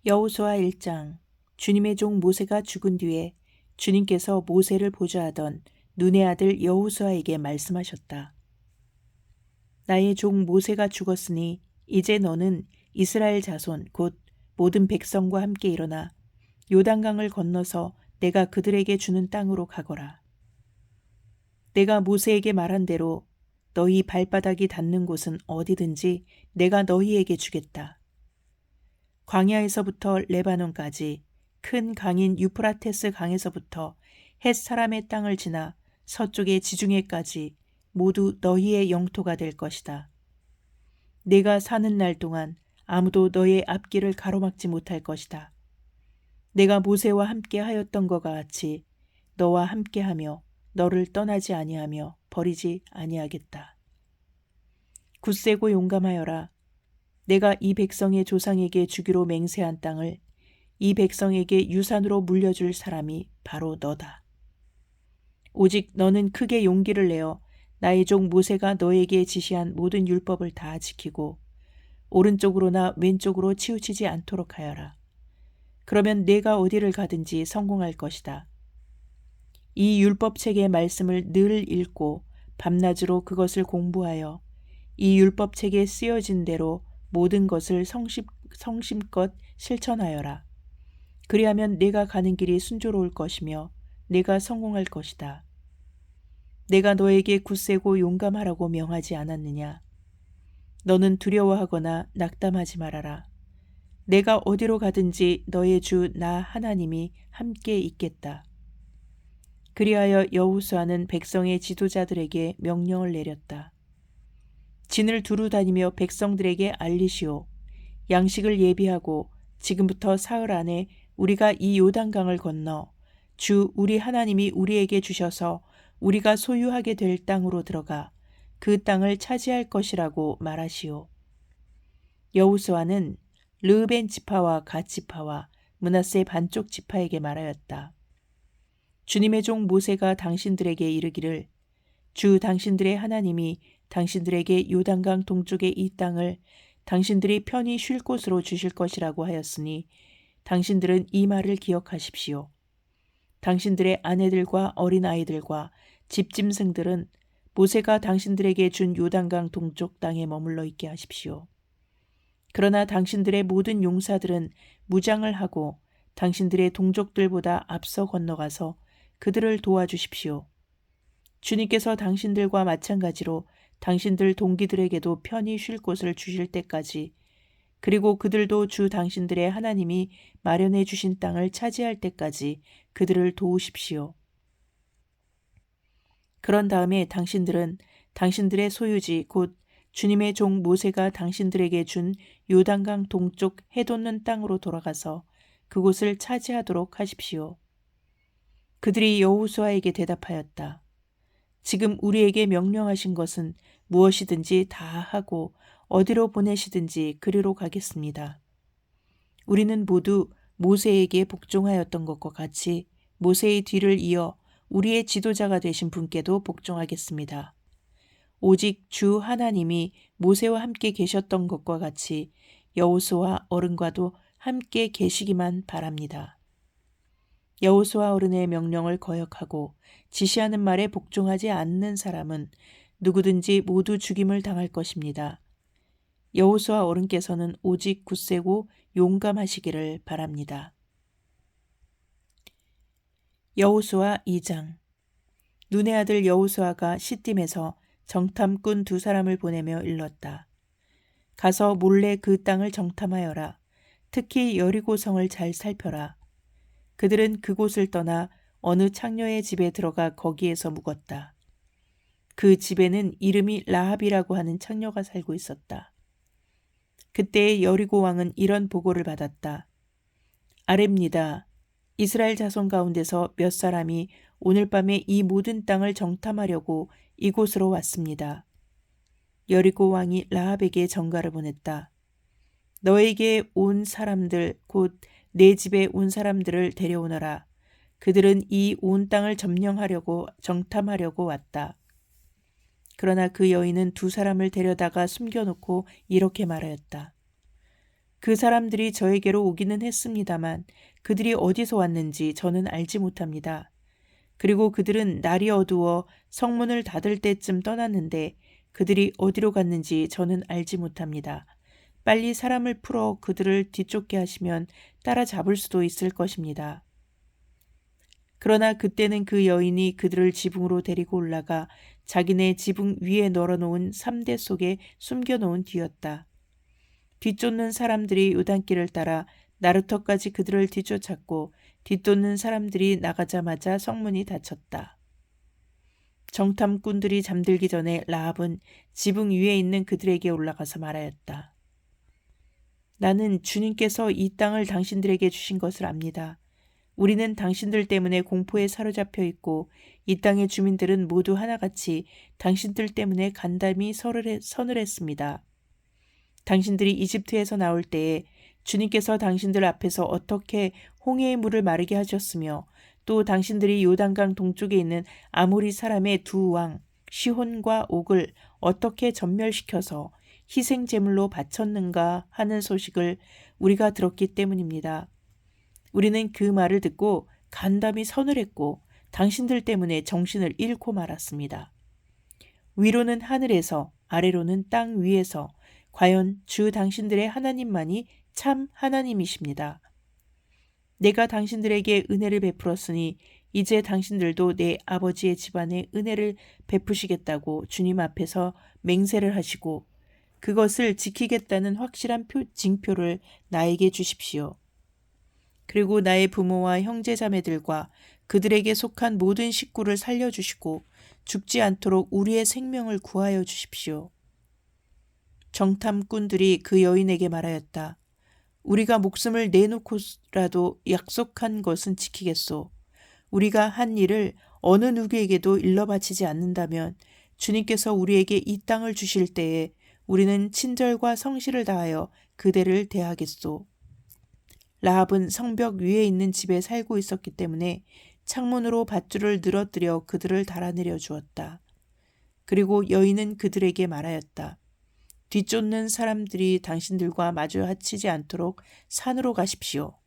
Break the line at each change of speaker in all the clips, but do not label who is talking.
여호수아 1장. 주님의 종 모세가 죽은 뒤에 주님께서 모세를 보좌하던 눈의 아들 여호수아에게 말씀하셨다. 나의 종 모세가 죽었으니 이제 너는 이스라엘 자손 곧 모든 백성과 함께 일어나 요단강을 건너서 내가 그들에게 주는 땅으로 가거라. 내가 모세에게 말한 대로 너희 발바닥이 닿는 곳은 어디든지 내가 너희에게 주겠다. 광야에서부터 레바논까지 큰 강인 유프라테스 강에서부터 헷 사람의 땅을 지나 서쪽의 지중해까지 모두 너희의 영토가 될 것이다. 내가 사는 날 동안 아무도 너의 앞길을 가로막지 못할 것이다. 내가 모세와 함께 하였던 것과 같이 너와 함께하며 너를 떠나지 아니하며 버리지 아니하겠다. 굳세고 용감하여라. 내가 이 백성의 조상에게 주기로 맹세한 땅을 이 백성에게 유산으로 물려줄 사람이 바로 너다. 오직 너는 크게 용기를 내어 나의 종 모세가 너에게 지시한 모든 율법을 다 지키고 오른쪽으로나 왼쪽으로 치우치지 않도록 하여라. 그러면 내가 어디를 가든지 성공할 것이다. 이 율법책의 말씀을 늘 읽고 밤낮으로 그것을 공부하여 이 율법책에 쓰여진 대로 모든 것을 성심껏 실천하여라. 그리하면 내가 가는 길이 순조로울 것이며 내가 성공할 것이다. 내가 너에게 굳세고 용감하라고 명하지 않았느냐? 너는 두려워하거나 낙담하지 말아라. 내가 어디로 가든지 너의 주 나 하나님이 함께 있겠다. 그리하여 여호수아는 백성의 지도자들에게 명령을 내렸다. 진을 두루 다니며 백성들에게 알리시오. 양식을 예비하고 지금부터 사흘 안에 우리가 이 요단강을 건너 주 우리 하나님이 우리에게 주셔서 우리가 소유하게 될 땅으로 들어가 그 땅을 차지할 것이라고 말하시오. 여호수아는 르우벤 지파와 갓 지파와 므낫세 반쪽 지파에게 말하였다. 주님의 종 모세가 당신들에게 이르기를 주 당신들의 하나님이 당신들에게 요단강 동쪽의 이 땅을 당신들이 편히 쉴 곳으로 주실 것이라고 하였으니 당신들은 이 말을 기억하십시오. 당신들의 아내들과 어린아이들과 집짐승들은 모세가 당신들에게 준 요단강 동쪽 땅에 머물러 있게 하십시오. 그러나 당신들의 모든 용사들은 무장을 하고 당신들의 동족들보다 앞서 건너가서 그들을 도와주십시오. 주님께서 당신들과 마찬가지로 당신들 동기들에게도 편히 쉴 곳을 주실 때까지 그리고 그들도 주 당신들의 하나님이 마련해 주신 땅을 차지할 때까지 그들을 도우십시오. 그런 다음에 당신들은 당신들의 소유지 곧 주님의 종 모세가 당신들에게 준 요단강 동쪽 해돋는 땅으로 돌아가서 그곳을 차지하도록 하십시오. 그들이 여호수아에게 대답하였다. 지금 우리에게 명령하신 것은 무엇이든지 다 하고 어디로 보내시든지 그리로 가겠습니다. 우리는 모두 모세에게 복종하였던 것과 같이 모세의 뒤를 이어 우리의 지도자가 되신 분께도 복종하겠습니다. 오직 주 하나님이 모세와 함께 계셨던 것과 같이 여호수아 어른과도 함께 계시기만 바랍니다. 여호수아 어른의 명령을 거역하고 지시하는 말에 복종하지 않는 사람은 누구든지 모두 죽임을 당할 것입니다. 여호수아 어른께서는 오직 굳세고 용감하시기를 바랍니다. 여호수아 2장. 눈의 아들 여호수아가 시딤에서 정탐꾼 2사람을 보내며 일렀다. 가서 몰래 그 땅을 정탐하여라. 특히 여리고성을 잘 살펴라. 그들은 그곳을 떠나 어느 창녀의 집에 들어가 거기에서 묵었다. 그 집에는 이름이 라합이라고 하는 창녀가 살고 있었다. 그때의 여리고 왕은 이런 보고를 받았다. 아렙니다. 이스라엘 자손 가운데서 몇 사람이 오늘 밤에 이 모든 땅을 정탐하려고 이곳으로 왔습니다. 여리고 왕이 라합에게 전가를 보냈다. 너에게 온 사람들 곧 내 집에 온 사람들을 데려오너라. 그들은 이 온 땅을 점령하려고 정탐하려고 왔다. 그러나 그 여인은 2사람을 데려다가 숨겨놓고 이렇게 말하였다. 그 사람들이 저에게로 오기는 했습니다만 그들이 어디서 왔는지 저는 알지 못합니다. 그리고 그들은 날이 어두워 성문을 닫을 때쯤 떠났는데 그들이 어디로 갔는지 저는 알지 못합니다. 빨리 사람을 풀어 그들을 뒤쫓게 하시면 따라잡을 수도 있을 것입니다. 그러나 그때는 그 여인이 그들을 지붕으로 데리고 올라가 자기네 지붕 위에 널어놓은 삼대 속에 숨겨놓은 뒤였다. 뒤쫓는 사람들이 요단길을 따라 나루터까지 그들을 뒤쫓았고 뒤쫓는 사람들이 나가자마자 성문이 닫혔다. 정탐꾼들이 잠들기 전에 라합은 지붕 위에 있는 그들에게 올라가서 말하였다. 나는 주님께서 이 땅을 당신들에게 주신 것을 압니다. 우리는 당신들 때문에 공포에 사로잡혀 있고 이 땅의 주민들은 모두 하나같이 당신들 때문에 간담이 서늘했습니다. 당신들이 이집트에서 나올 때에 주님께서 당신들 앞에서 어떻게 홍해의 물을 마르게 하셨으며 또 당신들이 요단강 동쪽에 있는 아모리 사람의 두 왕 시혼과 옥을 어떻게 전멸시켜서 희생제물로 바쳤는가 하는 소식을 우리가 들었기 때문입니다. 우리는 그 말을 듣고 간담이 서늘했고 당신들 때문에 정신을 잃고 말았습니다. 위로는 하늘에서 아래로는 땅 위에서 과연 주 당신들의 하나님만이 참 하나님이십니다. 내가 당신들에게 은혜를 베풀었으니 이제 당신들도 내 아버지의 집안에 은혜를 베푸시겠다고 주님 앞에서 맹세를 하시고 그것을 지키겠다는 확실한 징표를 나에게 주십시오. 그리고 나의 부모와 형제자매들과 그들에게 속한 모든 식구를 살려주시고 죽지 않도록 우리의 생명을 구하여 주십시오. 정탐꾼들이 그 여인에게 말하였다. 우리가 목숨을 내놓고라도 약속한 것은 지키겠소. 우리가 한 일을 어느 누구에게도 일러 바치지 않는다면 주님께서 우리에게 이 땅을 주실 때에 우리는 친절과 성실을 다하여 그대를 대하겠소. 라합은 성벽 위에 있는 집에 살고 있었기 때문에 창문으로 밧줄을 늘어뜨려 그들을 달아내려 주었다. 그리고 여인은 그들에게 말하였다. 뒤쫓는 사람들이 당신들과 마주 하치지 않도록 산으로 가십시오.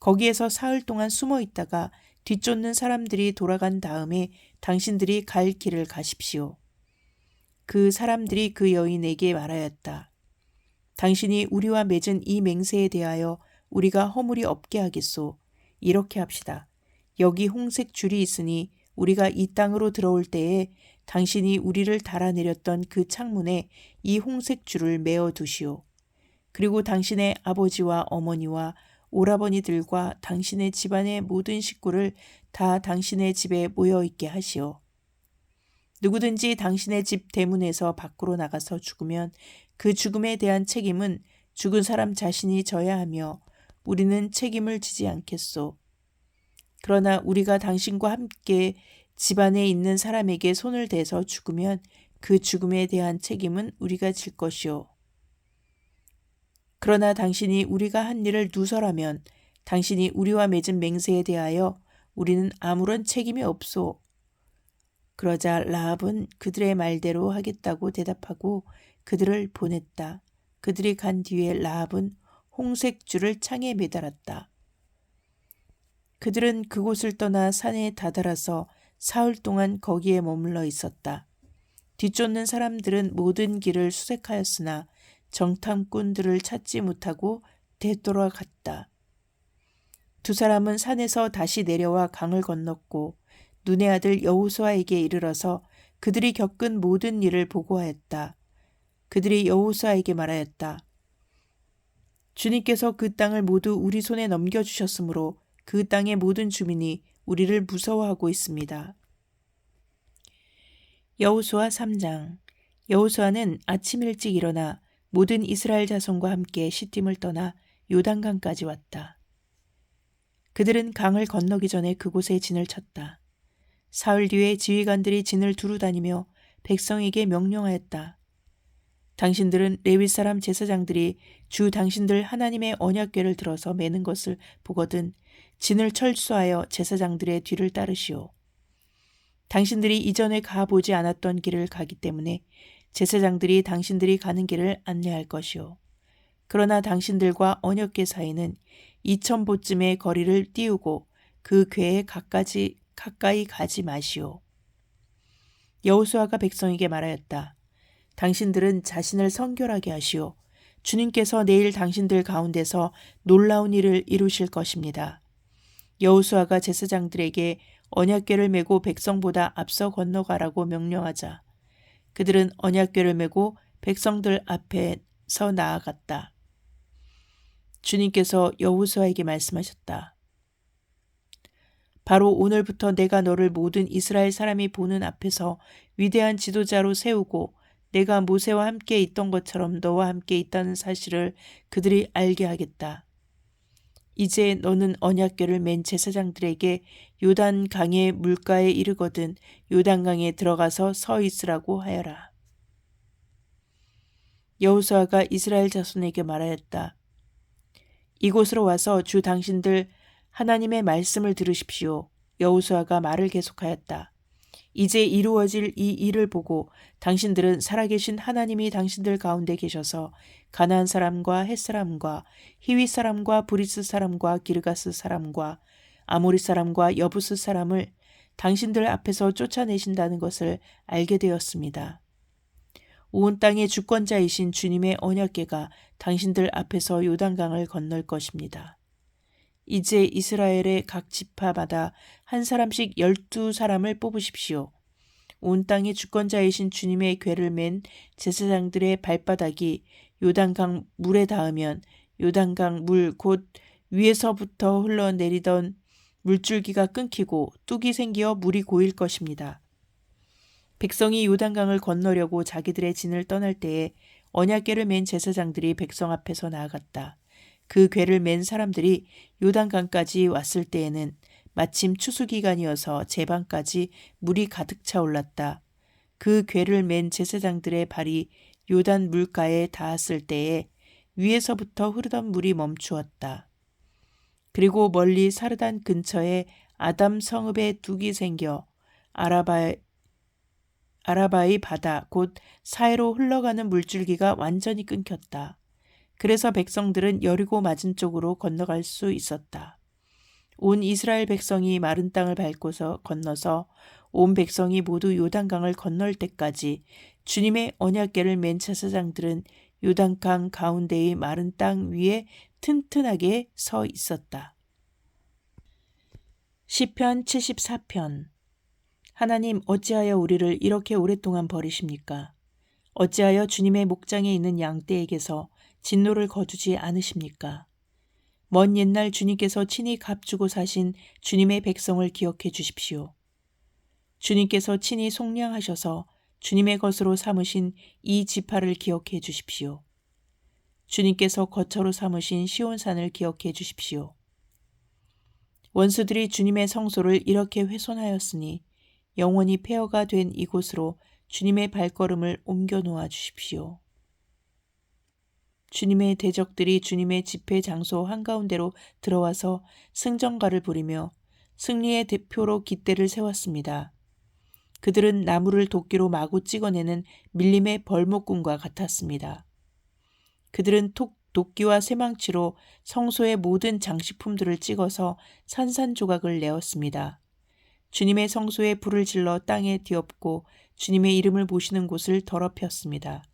거기에서 사흘 동안 숨어 있다가 뒤쫓는 사람들이 돌아간 다음에 당신들이 갈 길을 가십시오. 그 사람들이 그 여인에게 말하였다. 당신이 우리와 맺은 이 맹세에 대하여 우리가 허물이 없게 하겠소. 이렇게 합시다. 여기 홍색 줄이 있으니 우리가 이 땅으로 들어올 때에 당신이 우리를 달아내렸던 그 창문에 이 홍색 줄을 메어 두시오. 그리고 당신의 아버지와 어머니와 오라버니들과 당신의 집안의 모든 식구를 다 당신의 집에 모여 있게 하시오. 누구든지 당신의 집 대문에서 밖으로 나가서 죽으면 그 죽음에 대한 책임은 죽은 사람 자신이 져야 하며 우리는 책임을 지지 않겠소. 그러나 우리가 당신과 함께 집안에 있는 사람에게 손을 대서 죽으면 그 죽음에 대한 책임은 우리가 질 것이오. 그러나 당신이 우리가 한 일을 누설하면 당신이 우리와 맺은 맹세에 대하여 우리는 아무런 책임이 없소. 그러자 라합은 그들의 말대로 하겠다고 대답하고 그들을 보냈다. 그들이 간 뒤에 라합은 홍색 줄을 창에 매달았다. 그들은 그곳을 떠나 산에 다다라서 사흘 동안 거기에 머물러 있었다. 뒤쫓는 사람들은 모든 길을 수색하였으나 정탐꾼들을 찾지 못하고 되돌아갔다. 두 사람은 산에서 다시 내려와 강을 건넜고 눈의 아들 여호수아에게 이르러서 그들이 겪은 모든 일을 보고하였다. 그들이 여호수아에게 말하였다. 주님께서 그 땅을 모두 우리 손에 넘겨주셨으므로 그 땅의 모든 주민이 우리를 무서워하고 있습니다. 여호수아 3장. 여호수아는 아침 일찍 일어나 모든 이스라엘 자손과 함께 시팀을 떠나 요단강까지 왔다. 그들은 강을 건너기 전에 그곳에 진을 쳤다. 사흘 뒤에 지휘관들이 진을 두루 다니며 백성에게 명령하였다. 당신들은 레위 사람 제사장들이 주 당신들 하나님의 언약궤를 들어서 매는 것을 보거든 진을 철수하여 제사장들의 뒤를 따르시오. 당신들이 이전에 가보지 않았던 길을 가기 때문에 제사장들이 당신들이 가는 길을 안내할 것이오. 그러나 당신들과 언약궤 사이는 2000보쯤의 거리를 띄우고 그 궤에 가까이 가지 마시오. 여호수아가 백성에게 말하였다. 당신들은 자신을 성결하게 하시오. 주님께서 내일 당신들 가운데서 놀라운 일을 이루실 것입니다. 여호수아가 제사장들에게 언약궤를 메고 백성보다 앞서 건너가라고 명령하자 그들은 언약궤를 메고 백성들 앞에서 나아갔다. 주님께서 여호수아에게 말씀하셨다. 바로 오늘부터 내가 너를 모든 이스라엘 사람이 보는 앞에서 위대한 지도자로 세우고 내가 모세와 함께 있던 것처럼 너와 함께 있다는 사실을 그들이 알게 하겠다. 이제 너는 언약궤를 맨 제사장들에게 요단 강의 물가에 이르거든 요단강에 들어가서 서 있으라고 하여라. 여호수아가 이스라엘 자손에게 말하였다. 이곳으로 와서 주 당신들 하나님의 말씀을 들으십시오. 여호수아가 말을 계속하였다. 이제 이루어질 이 일을 보고 당신들은 살아계신 하나님이 당신들 가운데 계셔서 가나안 사람과 헷 사람과 히위 사람과 브리스 사람과 기르가스 사람과 아모리 사람과 여부스 사람을 당신들 앞에서 쫓아내신다는 것을 알게 되었습니다. 온 땅의 주권자이신 주님의 언약궤가 당신들 앞에서 요단강을 건널 것입니다. 이제 이스라엘의 각 지파마다 한 사람씩 12사람을 뽑으십시오. 온 땅의 주권자이신 주님의 궤를 맨 제사장들의 발바닥이 요단강 물에 닿으면 요단강 물 곧 위에서부터 흘러내리던 물줄기가 끊기고 뚝이 생겨 물이 고일 것입니다. 백성이 요단강을 건너려고 자기들의 진을 떠날 때에 언약궤를 맨 제사장들이 백성 앞에서 나아갔다. 그 궤를 맨 사람들이 요단강까지 왔을 때에는 마침 추수기간이어서 제방까지 물이 가득 차 올랐다. 그 궤를 맨 제사장들의 발이 요단 물가에 닿았을 때에 위에서부터 흐르던 물이 멈추었다. 그리고 멀리 사르단 근처에 아담 성읍에 둑이 생겨 아라바의 바다 곧 사해로 흘러가는 물줄기가 완전히 끊겼다. 그래서 백성들은 여리고 맞은쪽으로 건너갈 수 있었다. 온 이스라엘 백성이 마른 땅을 밟고서 건너서 온 백성이 모두 요단강을 건널 때까지 주님의 언약궤를 맨 제사장들은 요단강 가운데의 마른 땅 위에 튼튼하게 서 있었다. 시편 74편. 하나님, 어찌하여 우리를 이렇게 오랫동안 버리십니까? 어찌하여 주님의 목장에 있는 양떼에게서 진노를 거두지 않으십니까? 먼 옛날 주님께서 친히 값주고 사신 주님의 백성을 기억해 주십시오. 주님께서 친히 속량하셔서 주님의 것으로 삼으신 이 지파를 기억해 주십시오. 주님께서 거처로 삼으신 시온산을 기억해 주십시오. 원수들이 주님의 성소를 이렇게 훼손하였으니 영원히 폐허가 된 이곳으로 주님의 발걸음을 옮겨 놓아 주십시오. 주님의 대적들이 주님의 집회 장소 한가운데로 들어와서 승전가를 부리며 승리의 대표로 깃대를 세웠습니다. 그들은 나무를 도끼로 마구 찍어내는 밀림의 벌목꾼과 같았습니다. 그들은 도끼와 쇠망치로 성소의 모든 장식품들을 찍어서 산산조각을 내었습니다. 주님의 성소에 불을 질러 땅에 뒤엎고 주님의 이름을 모시는 곳을 더럽혔습니다.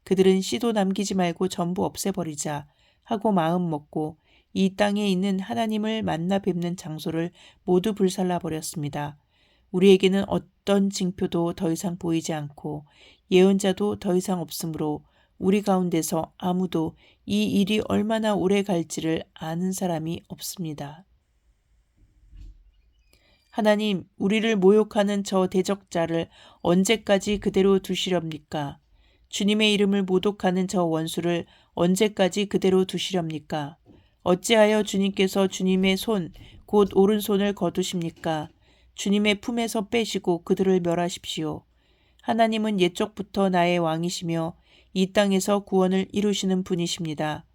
그들은 씨도 남기지 말고 전부 없애버리자 하고 마음 먹고 이 땅에 있는 하나님을 만나 뵙는 장소를 모두 불살라 버렸습니다. 우리에게는 어떤 징표도 더 이상 보이지 않고 예언자도 더 이상 없으므로 우리 가운데서 아무도 이 일이 얼마나 오래 갈지를 아는 사람이 없습니다. 하나님, 우리를 모욕하는 저 대적자를 언제까지 그대로 두시렵니까? 주님의 이름을 모독하는 저 원수를 언제까지 그대로 두시렵니까? 어찌하여 주님께서 주님의 손, 곧 오른손을 거두십니까? 주님의 품에서 빼시고 그들을 멸하십시오. 하나님은 옛적부터 나의 왕이시며 이 땅에서 구원을 이루시는 분이십니다.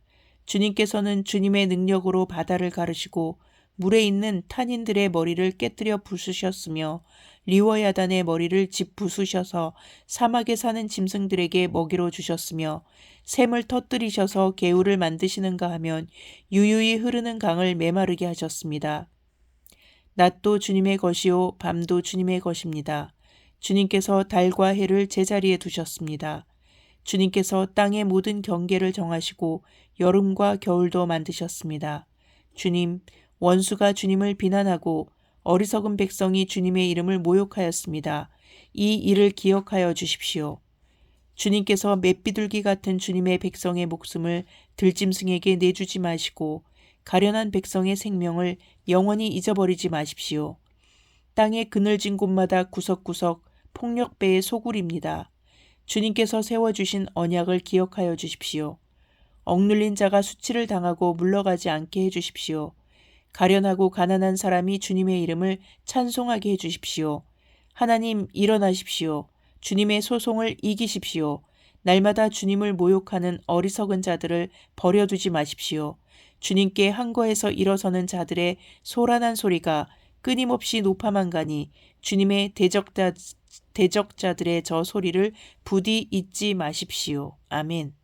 주님께서는 주님의 능력으로 바다를 가르시고 물에 있는 탄인들의 머리를 깨뜨려 부수셨으며 리워야단의 머리를 집부수셔서 사막에 사는 짐승들에게 먹이로 주셨으며 샘을 터뜨리셔서 개울을 만드시는가 하면 유유히 흐르는 강을 메마르게 하셨습니다. 낮도 주님의 것이요 밤도 주님의 것입니다. 주님께서 달과 해를 제자리에 두셨습니다. 주님께서 땅의 모든 경계를 정하시고 여름과 겨울도 만드셨습니다. 주님, 원수가 주님을 비난하고 어리석은 백성이 주님의 이름을 모욕하였습니다. 이 일을 기억하여 주십시오. 주님께서 맷비둘기 같은 주님의 백성의 목숨을 들짐승에게 내주지 마시고 가련한 백성의 생명을 영원히 잊어버리지 마십시오. 땅의 그늘진 곳마다 구석구석 폭력배의 소굴입니다. 주님께서 세워주신 언약을 기억하여 주십시오. 억눌린 자가 수치를 당하고 물러가지 않게 해주십시오. 가련하고 가난한 사람이 주님의 이름을 찬송하게 해주십시오. 하나님 일어나십시오. 주님의 소송을 이기십시오. 날마다 주님을 모욕하는 어리석은 자들을 버려두지 마십시오. 주님께 항거해서 일어서는 자들의 소란한 소리가 끊임없이 높아만 가니 주님의 대적자들의 저 소리를 부디 잊지 마십시오. 아멘.